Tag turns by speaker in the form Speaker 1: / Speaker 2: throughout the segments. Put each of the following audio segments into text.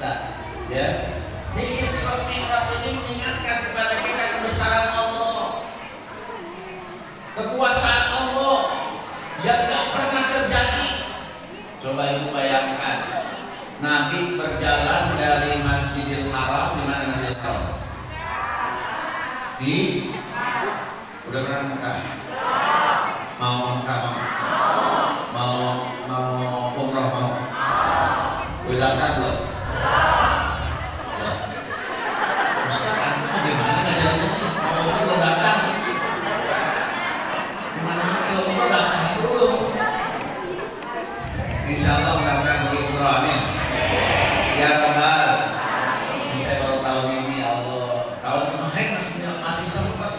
Speaker 1: kita. Ya, di Isra Mi'raj ini mengingatkan kepada kita kebesaran Allah, kekuasaan Allah yang gak pernah terjadi. Coba ibu bayangkan, Nabi berjalan dari Masjidil Haram, di mana Masjidil Haram? Di udah pernah Mekah? Mau Mekah mau umroh mau? Udah daftar belum? Gimana ngajarnya? Mau umroh daftar? Gimana kalau umroh daftar dulu? Insya Allah mudah-mudahan pergi umroh, amin. Ya Rabbal. Saya baru tahun ini, Allah. Tahun kemarin masih sempat.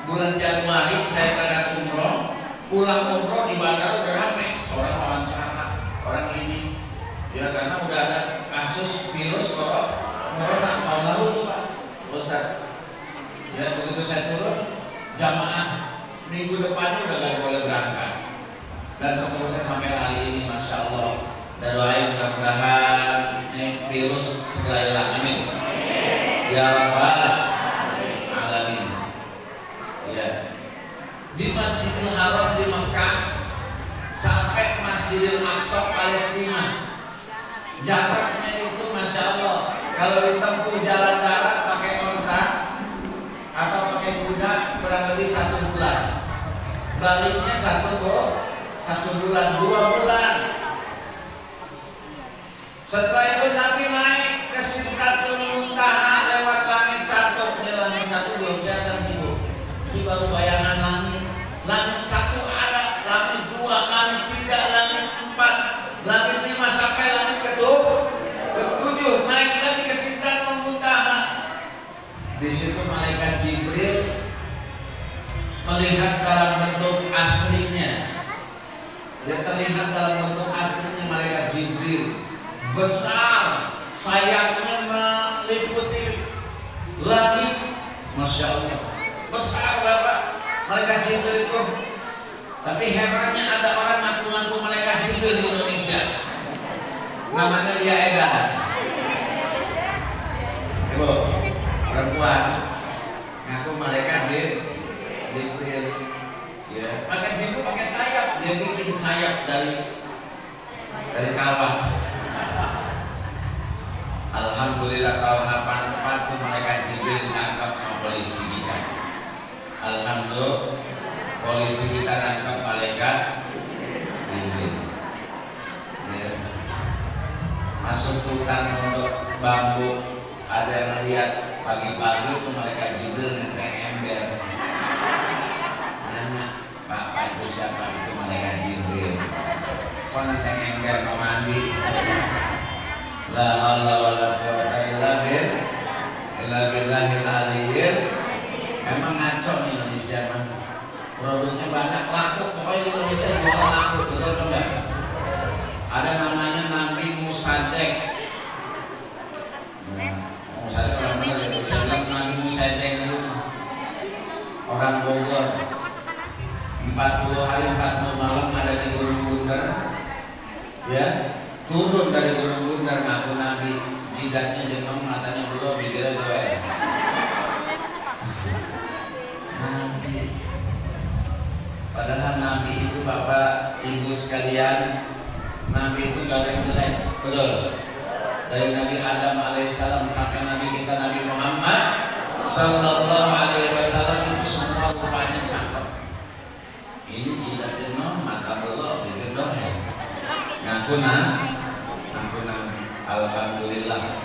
Speaker 1: Bulan Januari saya berangkat umroh, pulang umroh di bandara udah rame, orang wawancara, orang ini. Ya karena udah ada kasus virus corona tahun lalu tuh Pak Ustaz. Ya begitu saya turun, jamaah minggu depan udah gak boleh berangkat. Dan seterusnya sampai hari ini, masya Allah. Dan doain mudah-mudahan ini virus segera hilang, amin. Ya Rabbal alamin. Ya. Di Masjidil Haram di Mekah sampai Masjidil Aqsa Palestina, jaraknya itu masya Allah. Kalau ditempuh jalan darat pakai onta atau pakai kuda kurang lebih 1 bulan. Baliknya 1 bulan, 2 bulan. Setelah itu Nabi naik ke Sidratul Muntaha lewat langit 1. Ini langit 1 belum kelihatan ibu. Ini baru bayangan langit. Langit 1 ada, langit 2, langit 3, langit 4, langit 5 sampai langit ke-7. Naik lagi ke Sidratul Muntaha. Di situ malaikat Jibril melihat dalam bentuk aslinya. Dia terlihat dalam bentuk aslinya malaikat Jibril. Besar, sayapnya meliputi langit, masya Allah. Besar Bapak, malaikat Jibril itu. Tapi herannya ada orang ngaku-ngaku malaikat Jibril di Indonesia. Namanya dia Eda. Ibu, perempuan ngaku malaikat Jibril. Ya, malaikat Jibril pakai sayap, dia bikin sayap dari kawat. Alhamdulillah tahun 84 itu malaikat Jibril ditangkap sama polisi kita. Alhamdulillah polisi kita nangkap malaikat Jibril. Ya. Masuk hutan untuk bambu, ada yang melihat pagi-pagi itu malaikat Jibril nenteng ember. Nanya, Pak itu siapa? Itu malaikat Jibril. Kok nenteng ember mau mandi? La haula wala quwwata illa billahil aliyyil. Memang ngaco nih Indonesia mah. Produknya banyak, laku. Pokoknya di Indonesia jualan laku, betul enggak? Ada namanya Nabi Musadek. Musadek orang benar ya. Saya bilang Nabi Musadek itu orang Bogor. 40 hari 40 malam ada di Gunung Bunder. Ya. Turun dari Gunung Bunder ngaku Nabi, jidatnya jenong, matanya belum, bibirnya goel. Nabi. Padahal Nabi itu Bapak Ibu sekalian, Nabi itu gak ada yang jelek, betul. Dari Nabi Adam alaihissalam sampai Nabi kita Nabi Muhammad sallallahu alaihi wasallam itu semua rupanya cakep. Ini jidat jenong, mata belum, bibir goel. Ngaku Nabi. Alhamdulillah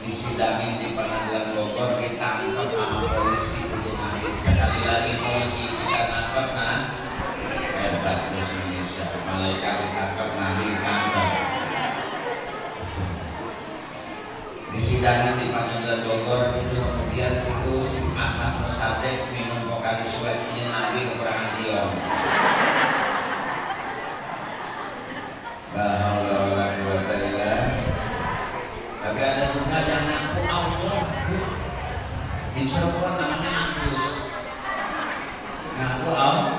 Speaker 1: disidangin di pengadilan Bogor, ditangkap sama polisi itu Nabi. Sekali lagi polisi kita nangkap, nah hebat Indonesia. Malaikat ditangkap, Nabi ditangkap. Disidangin di pengadilan Bogor itu kemudian itu si Ahmad Musadek minum Pokari Sweat, ini Nabi kekurangan ion. Tapi ada juga yang ngaku Allah. Di Cirebon namanya Agus. Ngaku Allah.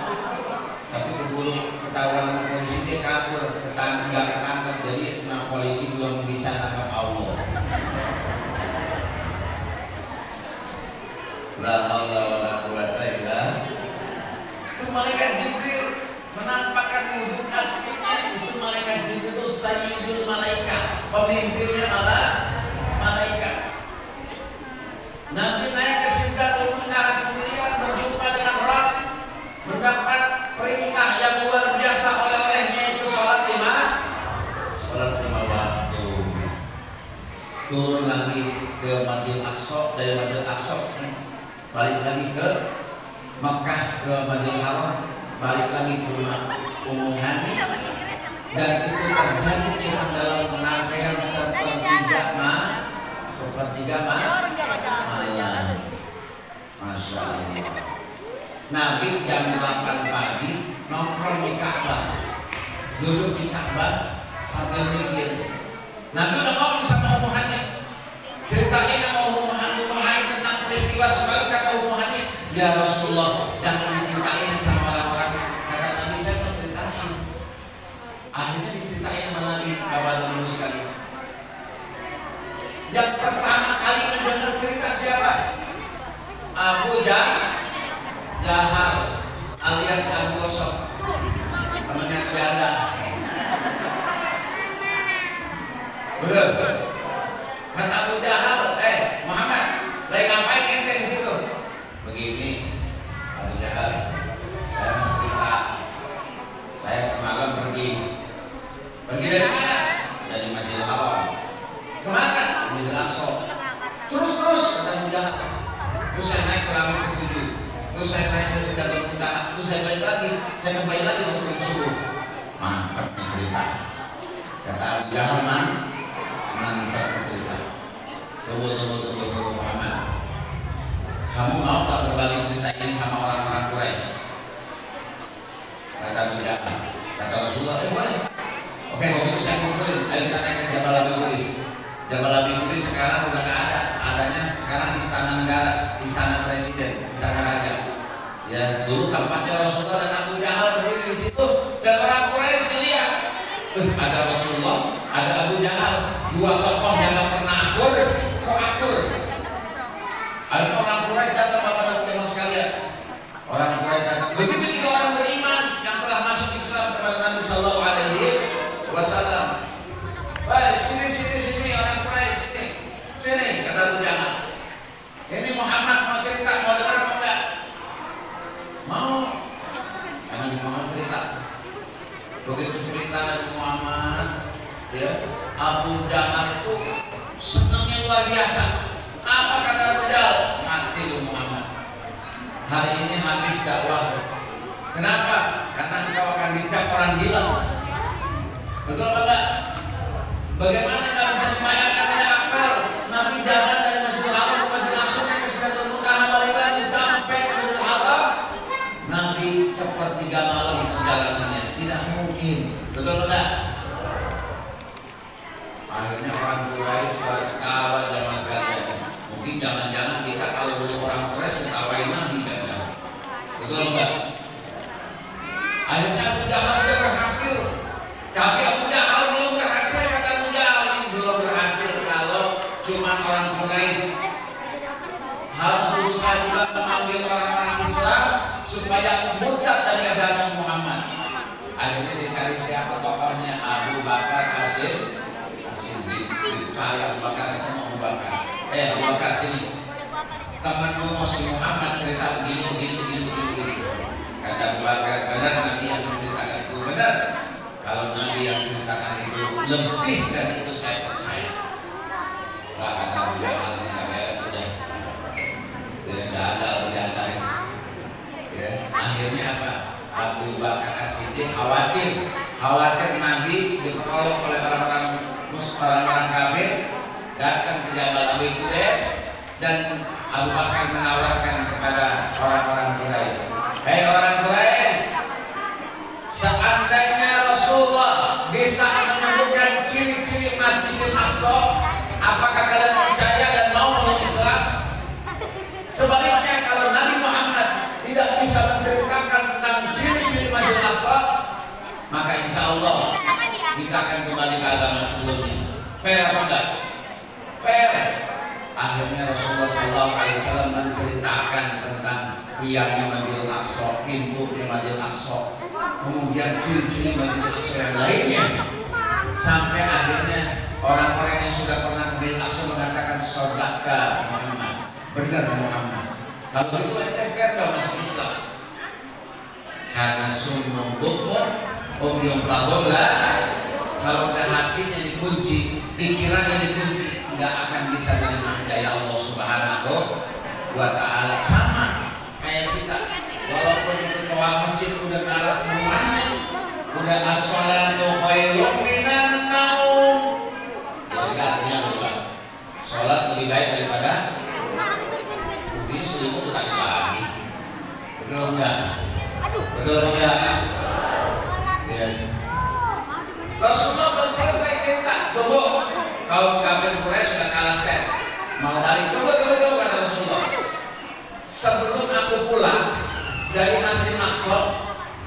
Speaker 1: Tapi keburu ketahuan polisi dia kabur, nggak ketangkap. Jadi polisi belum bisa tangkap Allah. La haula wala quwata illa. Itu malaikat Jibril menampakkan wujud aslinya. Itu malaikat Jibril itu sayyidul malaikat, pemimpinnya malaikat. Nabi naik ke Sidratul Muntaha sendirian berjumpa dengan Rabb, mendapat perintah yang luar biasa oleh-olehnya, itu sholat lima waktu. Turun lagi ke Masjidil Aqsa, dari Masjidil Aqsa balik lagi ke Mekah, ke Masjidil Haram, balik lagi ke rumah Ummu Hani, dan itu terjadi cuma dalam penampilan sepertiga malam. Masya Allah. Nabi jam 8 pagi nongkrong di Ka'bah, duduk di Ka'bah sambil mikir. Nabi udah ngomong sama Ummu Hani, ceritain sama Ummu Hani tentang peristiwa semalam. Kata Ummu Hani, ya Rasulullah, jangan diceritain sama orang-orang. Kata Nabi, saya mau ceritain. Akhirnya diceritain sama Nabi. Bapak dulu sekali, yang pertama kali mendengar cerita siapa? Abu Jahal alias Abu Gosok, temannya Kianda. Betul. Kata Abu Jahal, Muhammad, lagi ngapain ente di situ? Begini, Abu Jahal, saya mau cerita. Saya semalam pergi dari mana? Dari Masjidil Haram. Kemana? Masjidil Aqsa. Terus kata Abu Jahal. Terus saya naik ke langit ke-7. Terus saya naik ke Sidratul Muntaha. Terus saya balik lagi. Saya kembali lagi sebelum subuh. Mantap cerita. Kata Abu Jahal, mantap cerita. Tunggu Muhammad. Kamu mau tak berbagi cerita ini sama orang-orang Quraisy? Kata Abu Jahal. Kata Rasulullah, boleh. Oke, waktu itu saya kumpulin. Ayo kita naik ke Jabal Abi Qubais. Jabal Abi Qubais sekarang udah nggak ada. Adanya sekarang istana negara, istana presiden, istana raja. Ya, dulu tempatnya Rasulullah dan Abu Jahal berdiri di situ, dan orang Quraisy lihat. Ada Rasulullah, ada Abu Jahal, dua tokoh yang nggak pernah akur, kok akur. Ada orang Quraisy datang kepada Nabi sekalian. Orang Quraisy datang. Begitu juga orang beriman yang telah masuk Islam kepada Nabi Sallallahu Alaihi Wasallam. Baik, sini orang Quraisy sini, kata Abu Jahal. Ini Muhammad mau cerita, mau dengar apa enggak? Mau. Karena Muhammad cerita. Begitu cerita Nabi Muhammad, ya, Abu Jahal itu senangnya luar biasa. Apa kata Abu Jahal? Mati lu Muhammad. Hari ini habis dakwah. Kenapa? Karena engkau akan dicap orang gila. Betul apa enggak? Bagaimana nggak bisa dibayangkan ada akal? Nabi jalan dari Masjidil Haram ke Masjidil Aqsa ke Sidratul Muntaha, balik lagi sampai ke Masjidil Haram. Nabi sepertiga malam perjalanannya, tidak mungkin. Betul enggak? Akhirnya orang Quraisy ketawa zaman sekalian. Mungkin jangan-jangan kita kalau dulu orang Quraisy ketawain Nabi kan? Betul enggak? Akhirnya Abu Jahal udah berhasil, tapi Abu Jahal belum berhasil. Kata Abu Jahal, belum berhasil kalau cuma orang Quraisy. Harus berusaha juga memanggil orang-orang Islam supaya murtad dari agama Muhammad. Akhirnya dicari siapa tokohnya? Abu Bakar As-Siddiq. Dicari Abu Bakar, itu mau Abu Bakar. Abu Bakar sini. Temanmu si Muhammad cerita begini. Kata Abu Bakar, benar Nabi yang menceritakan itu, benar. Kalau Nabi yang menceritakan itu lebih dari itu saya percaya. Lah kata Abu Jahal, sudah tidak ada. Ya. Akhirnya apa? Abu Bakar As-Siddiq khawatir Nabi diperolok oleh orang-orang kafir, datang ke Jabal Abi Qubais, dan Abu Bakar menawarkan kepada orang-orang Quraisy, hei orang Quraisy, seandainya Rasulullah bisa menyebutkan ciri-ciri Masjidil Aqsa, apakah kalian percaya dan mau meluk Islam? Sebaliknya, kalau Nabi Muhammad tidak bisa menceritakan tentang ciri-ciri Masjidil Aqsa, maka insya Allah kita akan kembali ke agama sebelumnya. Fair apa enggak? Fair. Akhirnya Rasulullah SAW menceritakan tiangnya Masjidil Aqsa, pintunya Masjidil Aqsa, kemudian ciri-ciri Masjidil Aqsa yang lainnya, sampai akhirnya orang-orang yang sudah pernah ke Masjidil Aqsa mengatakan sodaka Muhammad, benar Muhammad. Kalau itu ente fair dong masuk Islam. Karena sumum bukmun obyong lah. Kalau udah hatinya dikunci, pikirannya dikunci, nggak akan bisa menerima hidayah Allah Subhanahu wa Ta'ala. Sama kayak kita, walaupun itu keluar masjid udah ngalah rumahnya, udah as-sholatu khairun minan naum. Jadi artinya bukan sholat lebih baik daripada ini selimut tetap pagi. Betul enggak? Betul enggak? Ya. Rasulullah belum selesai cerita. Tunggu, kaum kafir Quraisy sudah kalah set. Mau balik, tunggu kata Rasulullah. Sebelum aku pulang dari Masjid Aqsa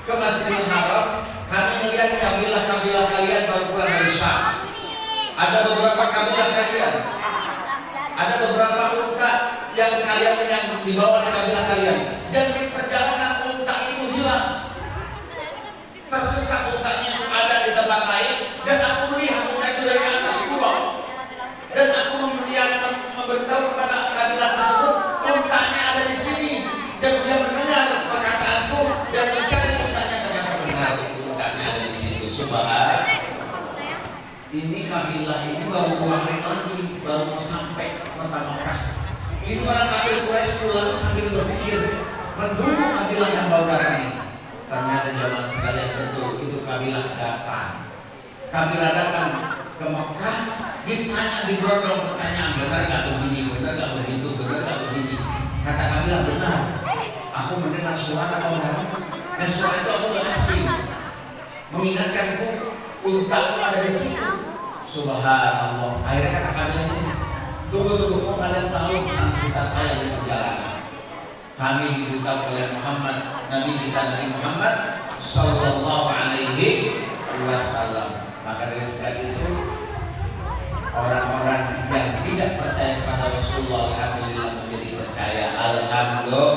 Speaker 1: ke Masjidil Haram, kami melihat kabilah-kabilah kalian baru pulang dari Syam. Ada beberapa kabilah kalian, ada beberapa unta yang kalian yang dibawa oleh kabilah kalian, dan di perjalanan unta itu hilang. Tersesat untanya itu ada di tempat lain, dan aku melihat unta itu dari atas gunung, dan aku memberitahu kepada kabilah tersebut untanya ada di sini, dan dia mendengar perkataanku dan mencari untanya, ternyata benar untanya ada di situ. Subhanallah. Ini kabilah ini baru 2 hari lagi, baru mau sampai kota Makkah. Ini orang kafir Quraisy pulang sambil berpikir menunggu kabilah yang baru datang ini. Ternyata jamaah sekalian betul itu kabilah datang. Kabilah datang ke Makkah, ditanya, diberondong pertanyaan, benar gak begini, benar gak begitu, benar gak begini. Kata kabilah benar. Aku mendengar suara kamu datang, dan suara itu aku gak asing, mengingatkanku untamu ada di situ. Subhanallah. Akhirnya kata kabilah ini, tunggu, kok kalian tahu tentang cerita saya di perjalanan? Kami diberitahu oleh Muhammad, Nabi kita Nabi Muhammad Sallallahu Alaihi Wasallam. Maka dari sebab itu orang-orang yang tidak percaya kepada Rasulullah alhamdulillah menjadi percaya. Alhamdulillah.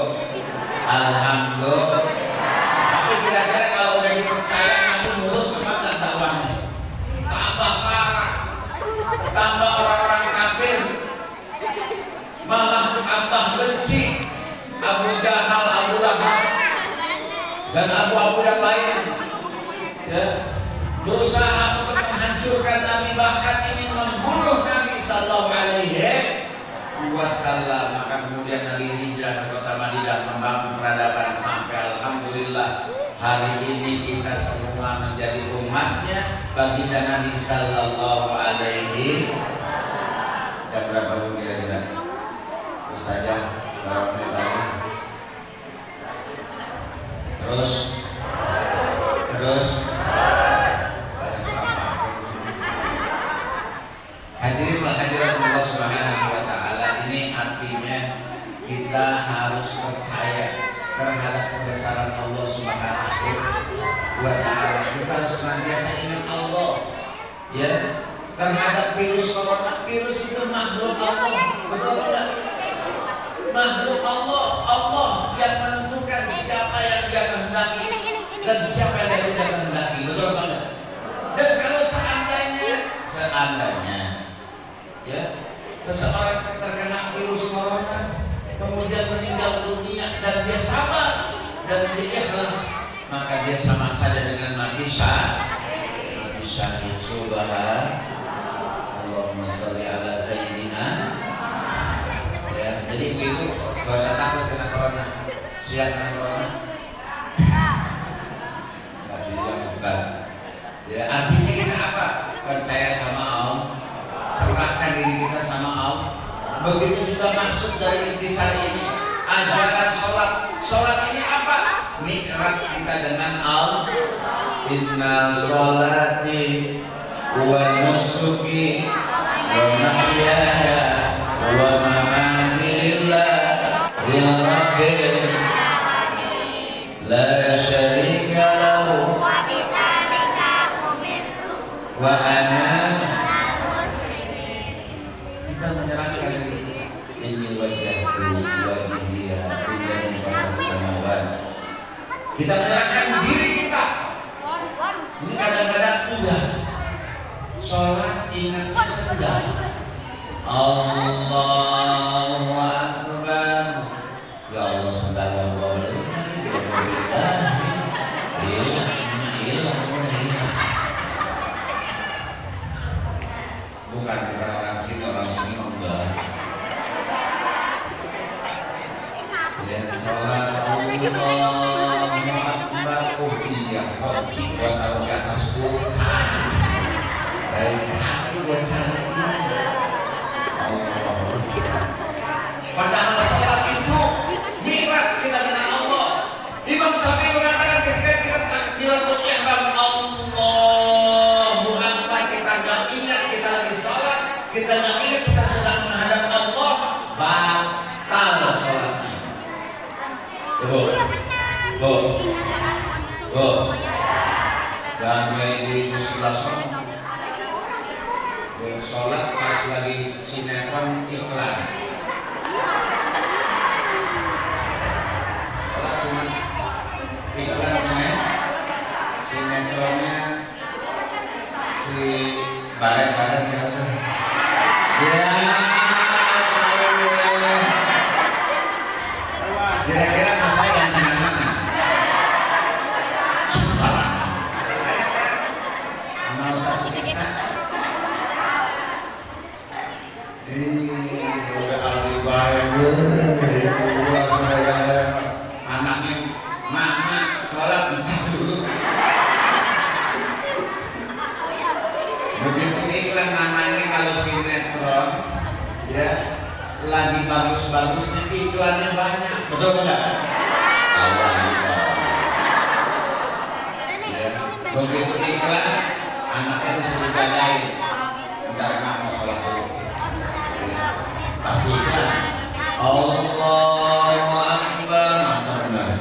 Speaker 1: Tapi kira-kira kalau udah dipercaya Nabi mulus apa enggak dakwahnya? Tambah parah, tambah orang-orang kafir, malah tambah benci. Abu Jahal, Abu Lahab, dan abu-abu yang lain, ya, berusaha untuk menghancurkan Nabi, bahkan ingin membunuh Nabi Sallallahu Alaihi Wasallam. Maka kemudian Nabi hijrah ke kota Madinah membangun peradaban sampai alhamdulillah hari ini kita semua menjadi umatnya baginda Nabi Sallallahu Alaihi Wasallam. Jam berapa dulu kira-kira? Terus saja berapa menit lagi? Terus hadirin Allah Subhanahu wa Ta'ala, ini artinya kita harus percaya terhadap kebesaran Allah Subhanahu wa Ta'ala. Kita harus senantiasa ingat Allah, ya, terhadap virus corona. Virus itu makhluk Allah, betul tidak? Makhluk Allah yang menentukan siapa yang Dia kehendaki dan siapa yang Dia tidak kehendaki, betul tidak? Dan kalau seandainya ya, seseorang terkena virus corona kemudian meninggal dunia dan dia sabar dan dia ikhlas, maka dia sama saja dengan mati syahid. Subhanallah. Allahumma sholli ala sayyidina. Ya, jadi begitu, gak usah takut kena corona. Siap kena corona? Kasih yang Ustaz. Ya, artinya kita apa? Percaya sama Allah, serahkan diri kita sama Allah. Begitu juga maksud dari intisar ini, ajaran sholat. Sholat ini apa? Mi'raj kita dengan Allah. Inna sholati wa nusuki wa mahyaya wa mamati lillahi rabbil la syarika lahu wa ana. Kita menyerahkan ini wajahku wajhiya lillahi jawaban. Kita menyerahkan diri kita. Ini kadang-kadang udah sholat ingat sedang Allahu Akbar. Ya Allah sedang bukan orang sini enggak. Ya sholat Allahu Akbar. Oh iya, kok jiwa taruh di atas kulkas. Dari hati buat saya padahal sholat itu mi'raj kita dengan Allah. Imam Syafi'i mengatakan ketika kita takbiratul ihram Allahu Akbar, kita nggak ingat kita lagi sholat, kita nggak ingat kita sedang menghadap Allah, batal sholatnya. Dan di musibah sholat pas lagi sinetron iklan. Sholat cuma iklan namanya, sinetronnya si Baret siapa tuh? Ya, kira-kira mas saya gantengan mana? Sama Ustaz Sutisna. Udah ahli baik, anaknya mama sholat bentar dulu. Begitu iklan namanya kalau sinetron, ya lagi bagus-bagusnya iklannya banyak, betul nggak? Allah ya. Begitu iklan, anaknya disuruh jagain, bentar kamu sholat dulu. Pasti iklan Allahu Akbar, mantap benar.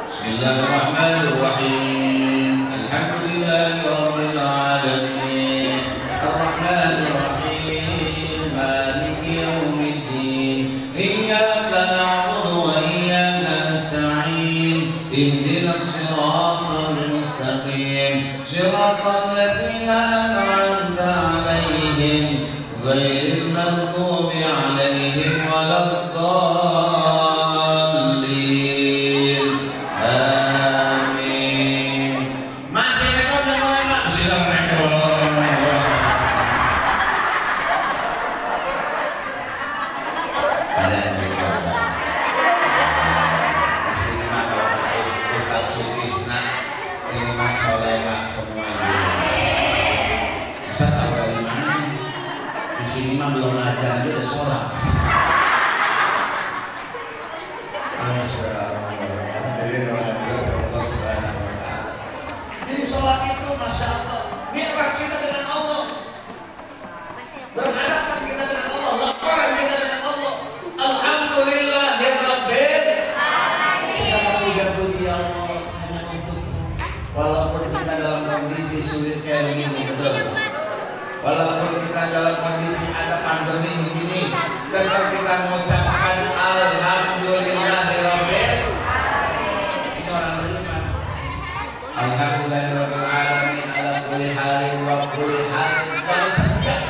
Speaker 1: Bismillahirrahmanirrahim. Alhamdulillahi rabbil alamin. Ar-Rahmanir Rahim. Maliki yaumiddin. Iyyaka na'budu wa iyyaka nasta'in. Ihdinas siratal mustaqim. Siratal ladzina an'amta 'alaihim ghairil maghdubi 'alaihim waladdallin. Amin. Masih rekod dan mulai silang rekod. Ada yang rekod. Sini mah kalau Ustaz Sutisna, ini mas Soleha semuanya. Ustaz tahu dari mana? Di sini mah belum ajar aja udah sholat. Jadi sholat itu masya Allah, mi'raj kita dengan Allah, berhadapan kita dengan Allah, laparan kita dengan Allah. Alhamdulillah ya Rabbil alamin. Segala puji ya Allah hanya untukmu. Walaupun kita dalam kondisi sulit kayak begini, betul. Walaupun kita dalam kondisi ada pandemi begini, tetap kita mengucapkan Alhamdulillahirabbil alamin. Itu orang beriman. Alhamdulillahirabbil alamin ala kulli halin wa kulli halin. Kalau setiap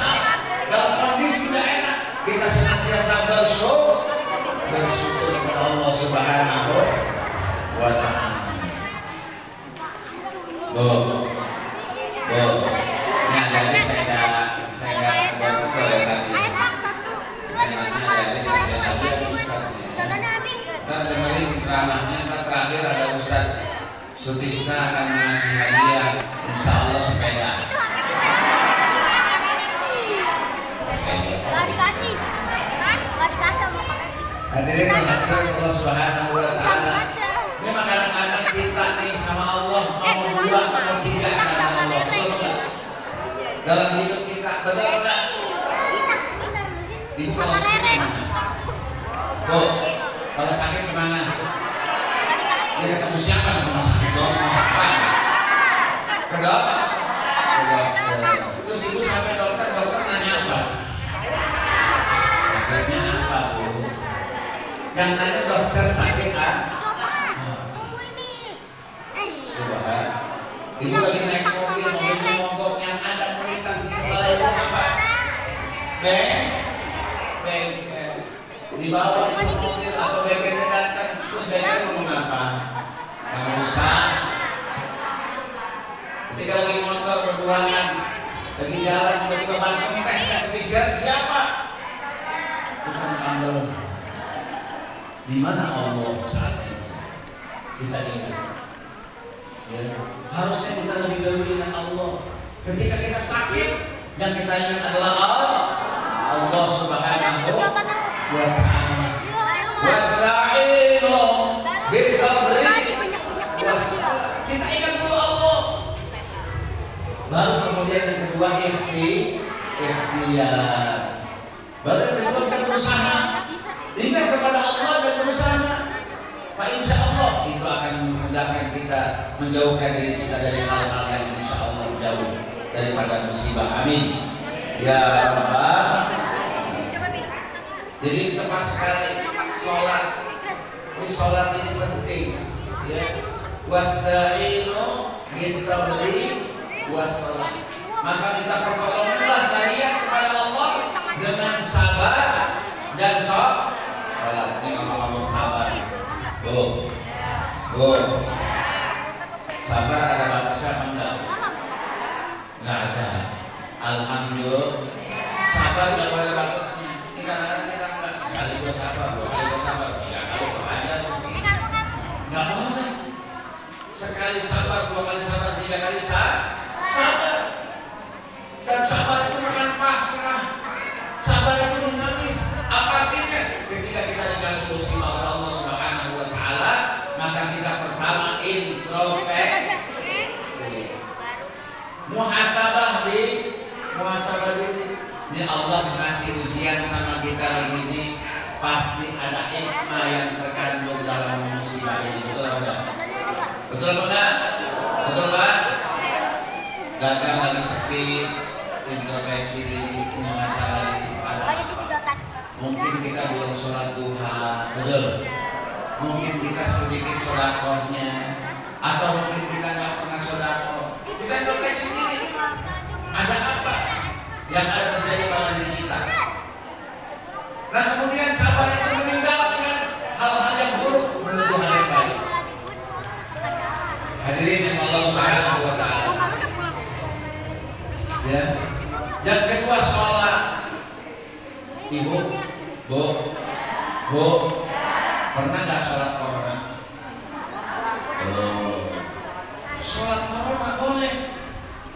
Speaker 1: dalam kondisi tidak enak, kita senantiasa bersyukur kepada Allah Subhanahu wa ta'ala. Ini ada saya buat betul ya tadi. Kita dengerin ceramahnya, terakhir ada Ustaz Sutisna akan mengasih hadiah, insya Allah sepeda. Hadirin rahmatullah Allah Subhanahu wa ta'ala. Ini kadang-kadang kita nih sama Allah mau dua atau tiga karena Allah, betul enggak? Dalam hidup kita, betul enggak? Di tuh, kalau sakit kemana? Dia ketemu siapa di rumah sakit? Rumah sakit. Ke dokter? Terus ibu sampai dokter nanya apa? Sakitnya apa, Bu? Yang nanya dokter sakit kan? dibawa itu mobil atau bengkelnya datang, terus bengkel mau ngapa? Yang rusak. Ketika lagi motor berduaan, lagi jalan tiba-tiba ban kempes, yang ketiga siapa? Bukan tambel. Di mana Allah saat itu? Kita ingat. Ya, harusnya kita lebih dahulu ingat Allah. Ketika kita sakit, yang kita ingat adalah Allah Subhanahu wa ta'ala. Wasta'inu bisabri wassalam. Kita ingat dulu Allah. Baru kemudian yang kedua ikhtiar. Baru yang kedua kita berusaha. Ingat kepada Allah dan berusaha. Pak insya Allah itu akan memudahkan kita menjauhkan diri kita dari hal-hal yang insya Allah jauh daripada musibah. Amin. Ya Rabbal. Jadi tepat sekali sholat. Ini sholat ini penting. Ya. Wasta'inu bisabri wassalam. Maka kita pertolonganlah kalian kepada Allah dengan sabar dan sholat. Ini ngomong-ngomong sabar. Sabar ada batasnya apa enggak? Enggak ada. Alhamdulillah. Sabar enggak ada batasnya. Ini kadang-kadang kita enggak sekali bersabar, 2 kali bersabar, 3 kali belajar. Enggak boleh. Sekali sabar, 2 kali sabar, 3 kali sabar. Dan sabar itu bukan pasrah. Sabar itu menangis. Apa artinya? Ketika kita dikasih musibah oleh Allah Subhanahu wa ta'ala, maka kita pertama introspeksi. Muhasabah diri. Ini Allah kasih ujian sama kita ini, pasti ada hikmah yang terkandung dalam musibah ini. Betul apa enggak? Betul apa enggak? Betul Pak? Gagal lagi sepi, introspeksi diri, muhasabah diri. Mungkin kita belum sholat duha, betul. Mungkin kita sedikit sodakohnya, atau mungkin kita nggak pernah sodakoh. Kita introspeksi diri. Ada apa yang ada terjadi pada diri kita? Nah kemudian sabar itu meninggalkan hal-hal yang buruk menuju hal yang baik. Hadirin yang Allah Subhanahu wa ta'ala. Ya. Yang kedua sholat. Ibu, Bu, pernah nggak sholat corona? Sholat corona boleh,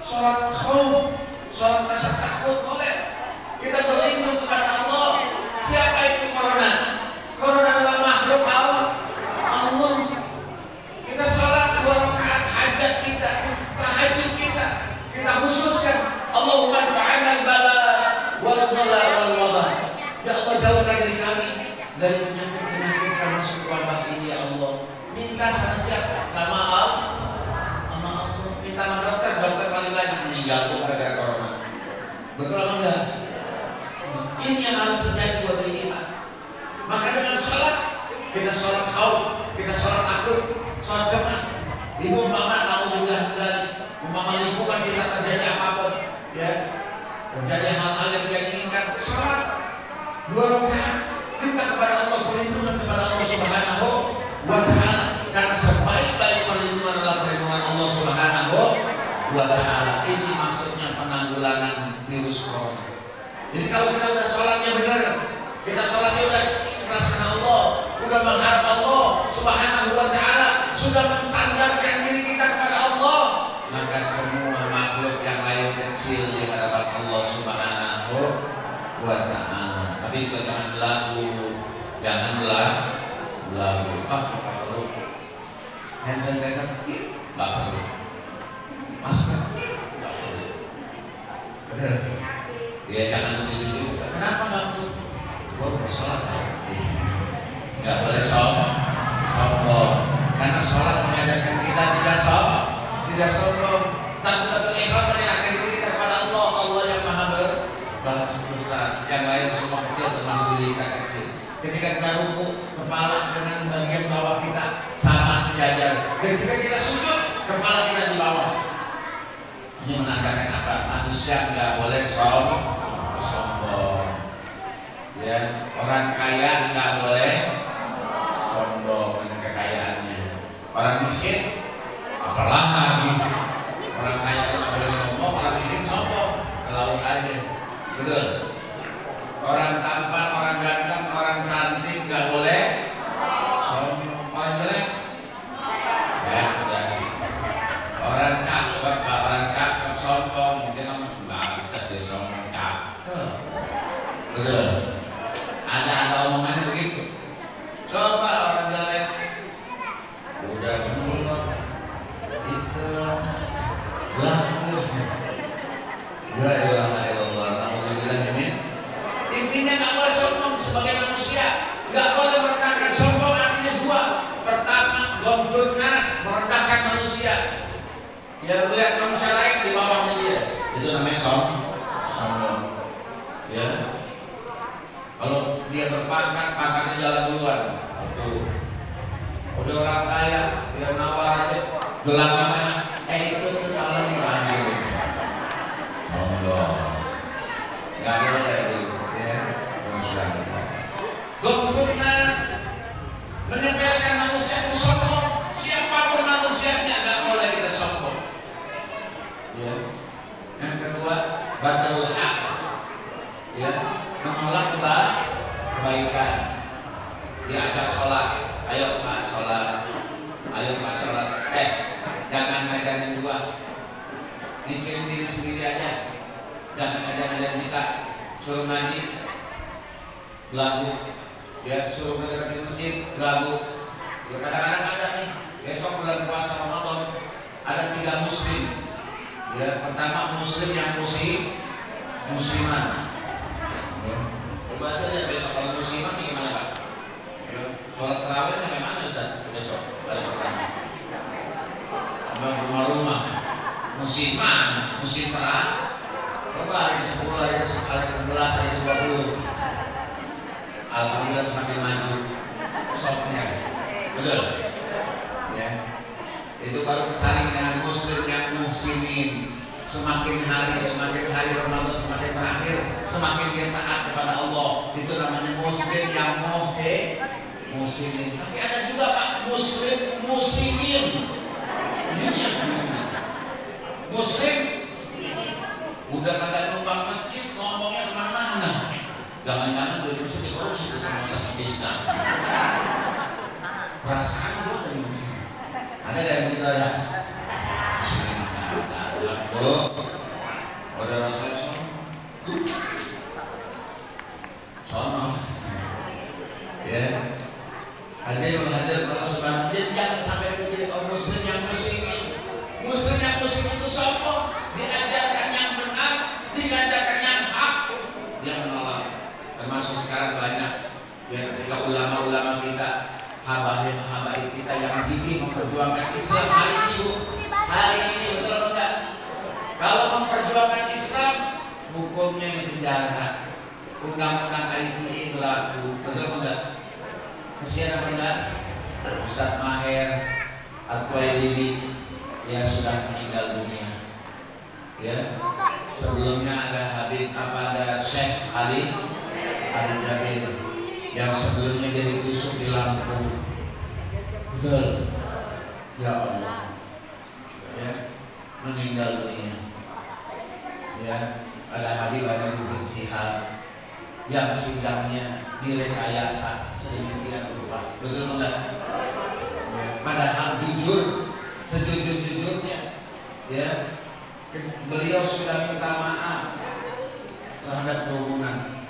Speaker 1: sholat khauf, sholat rasa takut boleh. Kita berlindung kepada Allah. Siapa itu corona? Corona adalah makhluk Allah. Kita sholat 2 rakaat hajat kita, tahajud kita khususkan. Allahumma ta'ala bala wal bala wal wabah. Ya Allah jauhkan dari kami dari penyakit-penyakit termasuk wabah ini ya Allah. Minta sama siapa? Sama Allah. Minta sama dokter paling banyak meninggal gara-gara corona. Betul apa enggak? Ini yang harus terjadi buat diri kita. Maka dengan sholat, kita sholat khauf, kita sholat takut, sholat cemas. Ibu mama tahu juga umpama lingkungan kita terjadi apapun, ya terjadi hal-hal yang tidak diinginkan, sholat 2 rakaat, minta kepada Allah perlindungan kepada Allah Subhanahu wa ta'ala. Karena sebaik-baik perlindungan adalah perlindungan Allah Subhanahu wa ta'ala. Ini maksudnya penanggulangan virus corona. Jadi kalau kita udah sholatnya benar, kita sholatnya udah ikhlas karena Allah, udah mengharap Allah Subhanahu wa ta'ala, sudah mensandarkan diri kita kepada Allah, maka semua makhluk yang lain kecil di hadapan Allah Subhanahu wa ta'ala. Tapi jangan belagu, jangan belagu. Tak perlu. Hand sanitizer, tak perlu. Masker, tak perlu. Benar. Ya jangan begitu juga. Kenapa nggak perlu? Gua bersolat. Nggak boleh sombong. Karena sholat mengajarkan kita tidak sombong. Takut ikhlas menyerahkan diri kita kepada Allah. Allah yang maha besar. Yang lain semua kecil termasuk diri kita kecil. Ketika kita ruku, kepala dengan bagian bawah kita sama sejajar. Ketika kita sujud, kepala kita di bawah. Ini menandakan apa? Manusia nggak boleh sombong. Ya, orang kaya nggak boleh sombong dengan kekayaannya. Orang miskin apalagi. Orang kaya nggak boleh sombong, orang miskin sombong. Ke laut aja, betul. Orang tampan, orang ganteng, orang cantik nggak boleh sombong. Orang jelek, ya udah. Orang cakep sombong, mungkin orang batas dia sombong cakep, betul. Ada omongannya begitu. Coba orang jelek, udah mulut, hitam, laku. La ilaha illallah. Alhamdulillah ini. Intinya nggak boleh sombong sebagai manusia. Nggak boleh merendahkan. Sombong artinya dua. Pertama, gomdul nas, merendahkan manusia. Yang melihat manusia lain di bawahnya dia. Itu namanya sombong. Ya. Kalau dia berpangkat, pangkatnya jalan duluan. Tuh. Udah orang kaya, dia nawar aja. Belakangan, itu tuh dalam ambil. Allah. Gak boleh itu, ya. Gomdurnas, menempelkan manusia itu sombong. Siapapun manusianya gak boleh kita sombong. Ya. Yang kedua, batalul haq. Ya. Menolak kebaikan. Diajak sholat, ayo pak sholat, ayo pak sholat. Jangan ngajarin dua, mikirin diri sendiri aja. Jangan ngajarin kita, suruh ngaji, lagu, ya suruh belajar di masjid, lagu. Ya, kadang-kadang ada nih, besok bulan puasa Ramadan ada 3 muslim. Ya, pertama muslim yang musiman. Coba aja lihat besok kalau musiman gimana Pak? Sholat tarawih sampai mana Ustaz? Besok hari pertama. Rumah-rumah musiman, musim perang. Coba hari 10, hari 11, hari 20. Alhamdulillah semakin maju sopnya. Betul? Ya. Itu baru kesaling dengan muslim yang muslimin. Semakin hari Ramadan semakin terakhir, semakin dia taat kepada Allah. Itu namanya muslim yang muslimin. Tapi ada juga Pak muslim muslimin. Muslim udah kagak numpang masjid, ngomongnya kemana-mana. Jangan-jangan gue masjid dikorupsi itu sama Islam. Perasaan gue ada yang begitu ya. Udah Rasulullah sono ya hadir Allah Subhanahu wa ta'ala. Jangan sampai kita jadi kaum muslim yang muslimin. Muslim yang muslim itu sombong, diajarkan yang benar, diajarkan yang hak, dia menolak. Termasuk sekarang banyak ya, ketika ulama-ulama kita, habaib kita yang gigih memperjuangkan Islam hari ini Bu, hari ini betul atau enggak? Kalau memperjuangkan Islam, hukumnya di penjara. Undang-undang ITE berlaku, betul atau enggak? Kesian apa enggak? Ustaz Maher At-Twailibi yang sudah meninggal dunia. Ya. Sebelumnya ada ada Syekh Ali Jabir yang sebelumnya dia ditusuk di Lampung. Betul. Ya Allah. Ya, meninggal dunia. Ya, ada Habib Rizik Syihab yang sidangnya direkayasa sedemikian rupa. Betul enggak? Ya, padahal jujur, sejujur-jujurnya, ya, beliau sudah minta maaf terhadap kerumunan.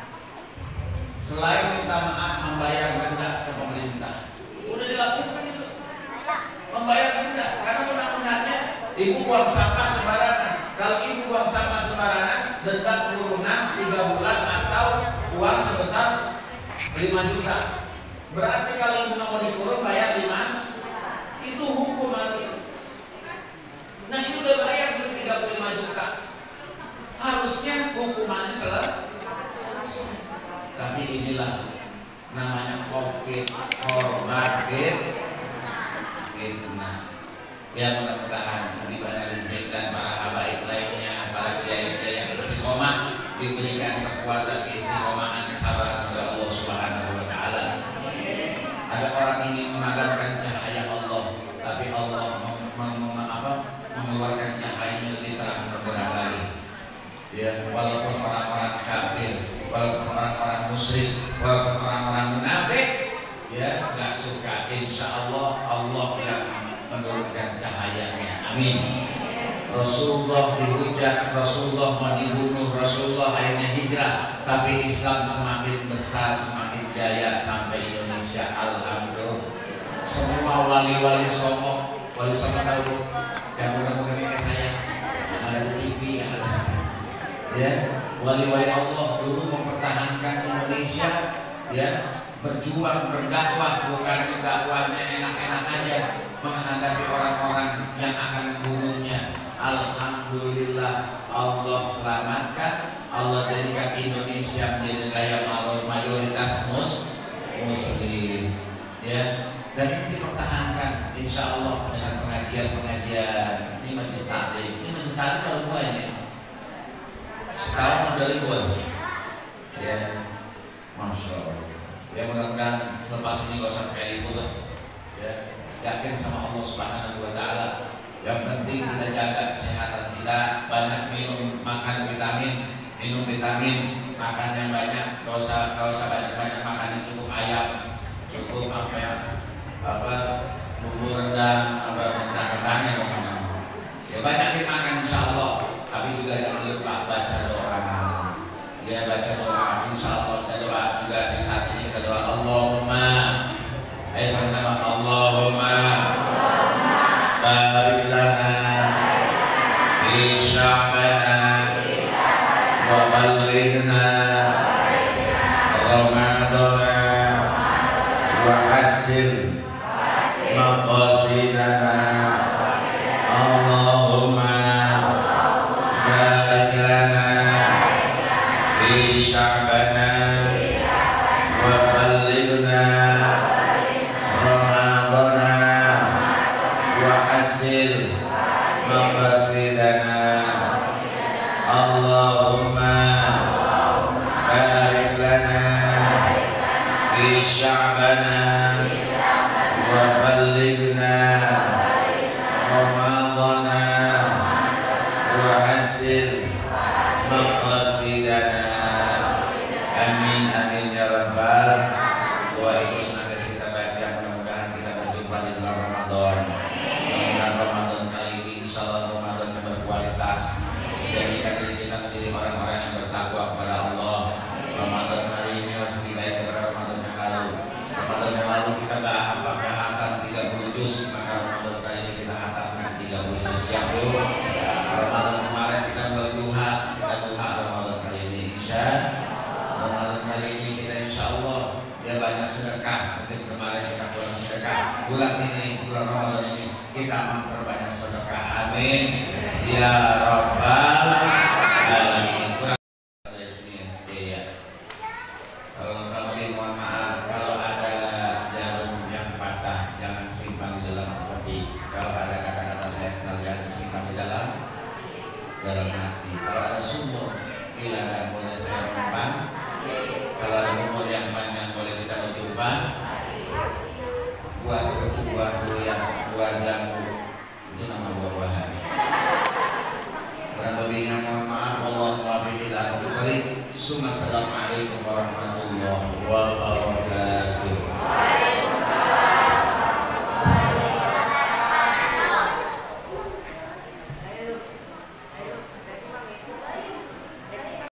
Speaker 1: Selain minta maaf, membayar denda ke pemerintah. Udah dilakukan itu, membayar denda karena undang-undangnya ibu buang sampah sembarangan. Kalau ibu buang sampah sembarangan, denda kurungan 3 bulan atau uang sebesar 5 juta. Berarti kalau ibu nggak mau dikurung, bayar 5. Itu hukum hari. Nah ini udah bayar 35 juta. Harusnya hukumannya selesai. Tapi inilah namanya COVID hormatin fitnah. Ya mudah-mudahan Habib Rizik dan para habaib lainnya, para kiai-kiai yang istiqomah diberikan kekuatan, keistiqomahan, kesabaran oleh Allah. musyrik, walaupun orang-orang munafik ya nggak suka, insya Allah Allah yang menurunkan cahayanya. Amin. Rasulullah dihujat, Rasulullah mau dibunuh, Rasulullah akhirnya hijrah, tapi Islam semakin besar, semakin jaya sampai Indonesia. Alhamdulillah. Semua wali-wali Songo, wali Songo tahu yang mudah-mudahan kayak saya ada di TV, ada ya, wali-wali Allah dulu mempertahankan Indonesia ya, berjuang berdakwah, bukan dakwahnya enak-enak aja menghadapi orang-orang yang akan membunuhnya. Alhamdulillah Allah selamatkan, Allah jadikan Indonesia menjadi negara mayoritas muslim ya, dan ini dipertahankan insya Allah dengan pengajian-pengajian. Ini majelis taklim, baru mulai nih setahun dari buat ya, masya Allah ya, mudah-mudahan selepas ini gak usah kayak itu lah ya, yakin sama Allah Subhanahu wa Ta'ala. Yang penting kita jaga kesehatan kita, banyak makan vitamin, makan yang banyak, gak usah banyak makan, yang cukup ayam, cukup bumbu rendang, rendang-rendangnya pokoknya ya, banyakin makan insya Allah. Tapi juga jangan lupa baca doa ya, baca doa insya Allah. Kita doa juga di saat ini, kita doa Allahumma, ayo sama-sama Allahumma barik lana fi sya'bana wa ballighna ramadana wa hasin maqasidana. Allahumma barik lana fi sya'bana wa ballighna ramadana wa hasin maqasidana. Allahumma barik lana fi sya'bana wa ballighna ramadana wa hasin maqasidana. Amin amin ya rabbal. Doa itu sengaja kita baca, mudah-mudahan kita berjumpa di bulan Ramadan. Mudah-mudahan Ramadan kali ini insya Allah Ramadan yang berkualitas, jadikan diri kita menjadi orang-orang yang bertakwa kepada Allah. Ramadan hari ini harus lebih baik daripada Ramadan yang lalu. Ramadan yang lalu kita nggak hatam 30 juz, maka Ramadan kali ini kita hatamkan 30 juz. Siap dulu. Ramadan kemarin kita belum duha, kita duha Ramadan kali ini insya Ramadan kali ini kita insya Allah ya banyak sedekah. Mungkin kemarin kita kurang sedekah, bulan ini, bulan Ramadan ini kita memperbanyak sedekah. Amin ya rabbal alamin. Kalau kami mohon maaf kalau ada jarum yang patah, jangan simpan di dalam peti. Kalau ada kata-kata saya jangan simpan di dalam hati. Kalau ada sumur bila dan boleh saya umpan. Kalau ada umur yang panjang boleh kita berjumpa. Buah jamu itu nama buah-buahan. Kurang lebihnya mohon maaf. Wallahualam. Assalamualaikum warahmatullahi wabarakatuh.